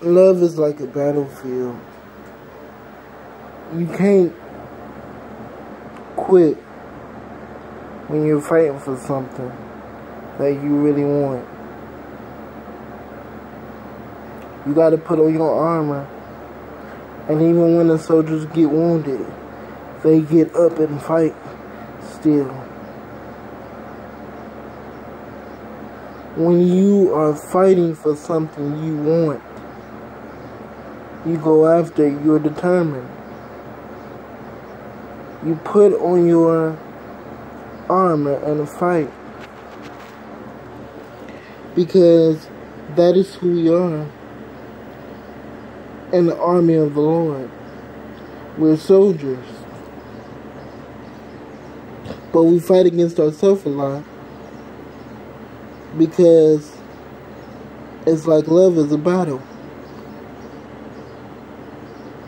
Love is like a battlefield. You can't quit when you're fighting for something that you really want. You gotta put on your armor. And even when the soldiers get wounded, they get up and fight still. When you are fighting for something you want, you go after it, you're determined. You put on your armor and fight. Because that is who we are in the army of the Lord. We're soldiers. But we fight against ourselves a lot. Because it's like love is a battle.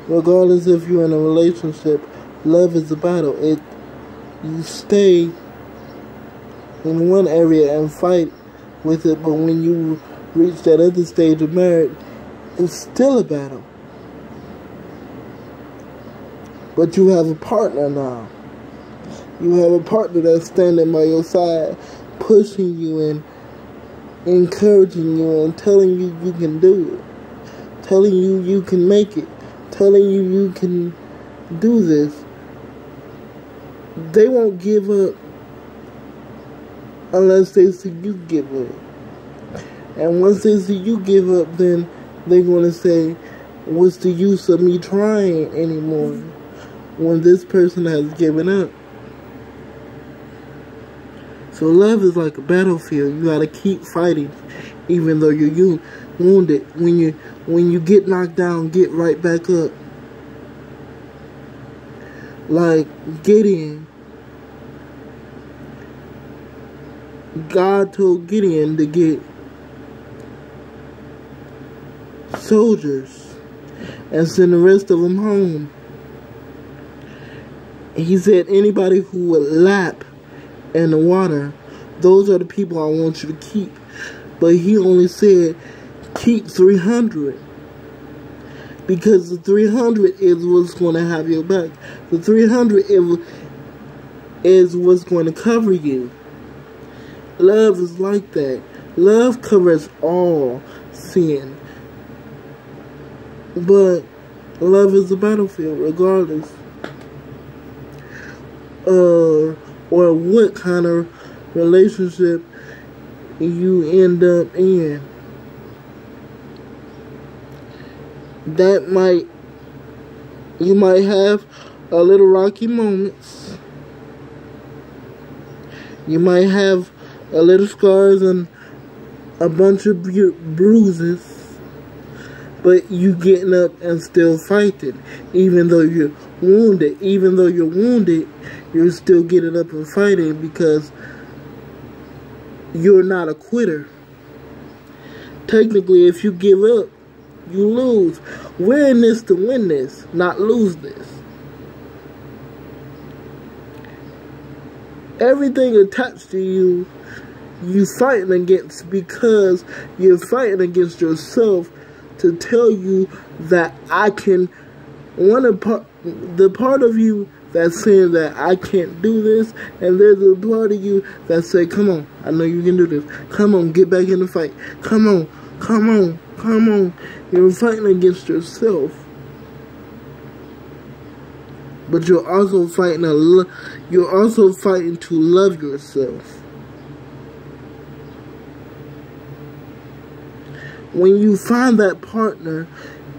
Regardless if you're in a relationship, love is a battle. You stay in one area and fight with it, but when you reach that other stage of marriage, it's still a battle. But you have a partner now. You have a partner that's standing by your side, pushing you and encouraging you and telling you you can do it. Telling you you can make it. Telling you you can do this. They won't give up unless they see you give up. And once they see you give up, then they're going to say, what's the use of me trying anymore when this person has given up? So love is like a battlefield. You gotta keep fighting, even though you're wounded. When you get knocked down, get right back up. Like Gideon. God told Gideon to get soldiers and send the rest of them home. He said anybody who would lap in the water, those are the people I want you to keep. But he only said keep 300. Because the 300 is what's going to have your back. The 300 is what's going to cover you. Love is like that. Love covers all sin. But love is a battlefield regardless. Or what kind of relationship you end up in. You might have a little rocky moments. You might have a little scars and a bunch of bruises. But you getting up and still fighting. Even though you're wounded. Even though you're wounded, you're still getting up and fighting because you're not a quitter. Technically, if you give up, you lose. We're in this to win this, not lose this. Everything attached to you, you fighting against because you're fighting against yourself to tell you that I can. The part of you that's saying that I can't do this, and there's a part of you that say, come on, I know you can do this. Come on, get back in the fight. Come on, come on, come on. You're fighting against yourself. But you're also fighting to love yourself. When you find that partner,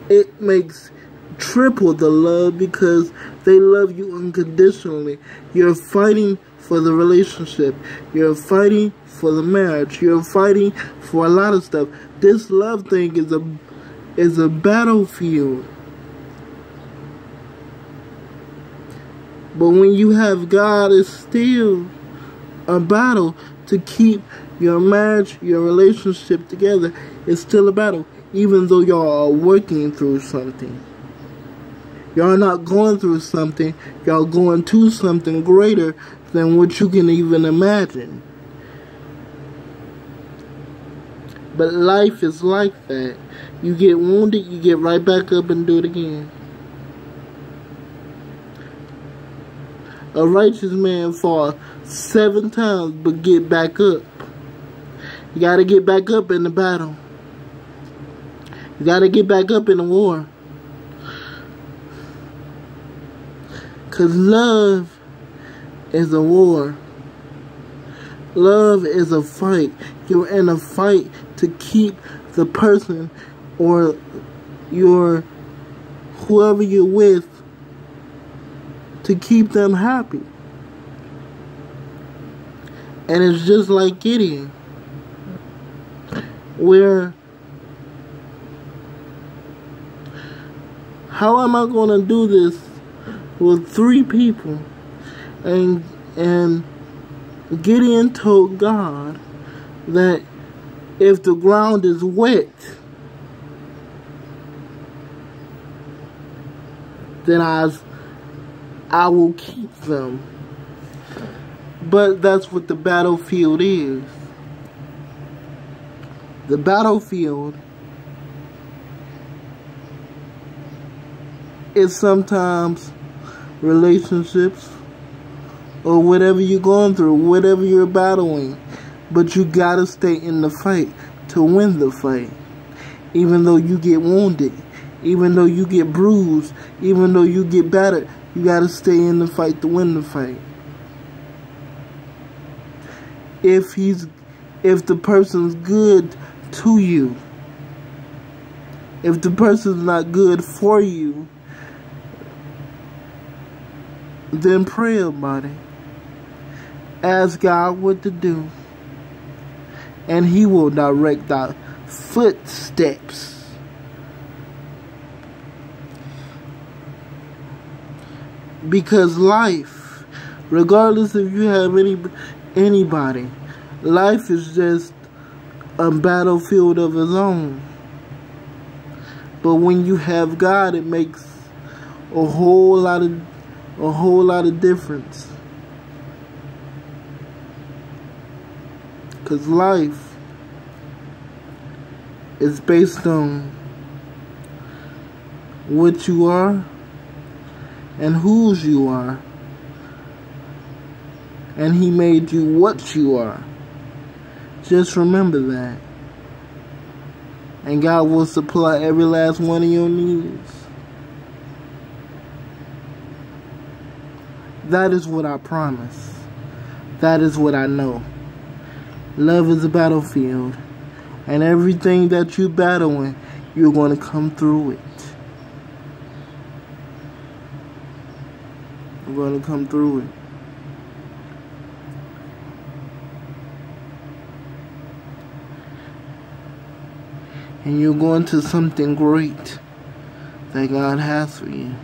it makes triple the love because they love you unconditionally. You're fighting for the relationship. You're fighting for the marriage. You're fighting for a lot of stuff. This love thing is a battlefield. But when you have God, it's still a battle to keep your marriage, your relationship together. It's still a battle, even though y'all are working through something. Y'all not going through something, y'all going to something greater than what you can even imagine. But life is like that. You get wounded, you get right back up and do it again. A righteous man fall 7 times but get back up. You gotta get back up in the battle. You gotta get back up in the war. 'Cause love is a war. Love is a fight. You're in a fight to keep the person or whoever you're with, to keep them happy. And it's just like Gideon, where how am I going to do this with 3 people? And Gideon told God that if the ground is wet, then I will keep them. But that's what the battlefield is. The battlefield is sometimes relationships or whatever you're going through, whatever you're battling. But you gotta stay in the fight to win the fight. Even though you get wounded, even though you get bruised, even though you get battered, you gotta stay in the fight to win the fight. If the person's good to you, if the person's not good for you, then pray about it. Ask God what to do, and He will direct our footsteps. Because life, regardless if you have anybody, life is just a battlefield of its own. But when you have God, it makes a whole lot of difference. Because life is based on what you are and whose you are. And He made you what you are. Just remember that. And God will supply every last one of your needs. That is what I promise. That is what I know. Love is a battlefield. And everything that you're battling, you're going to come through it. You're going to come through it. And you're going to something great that God has for you.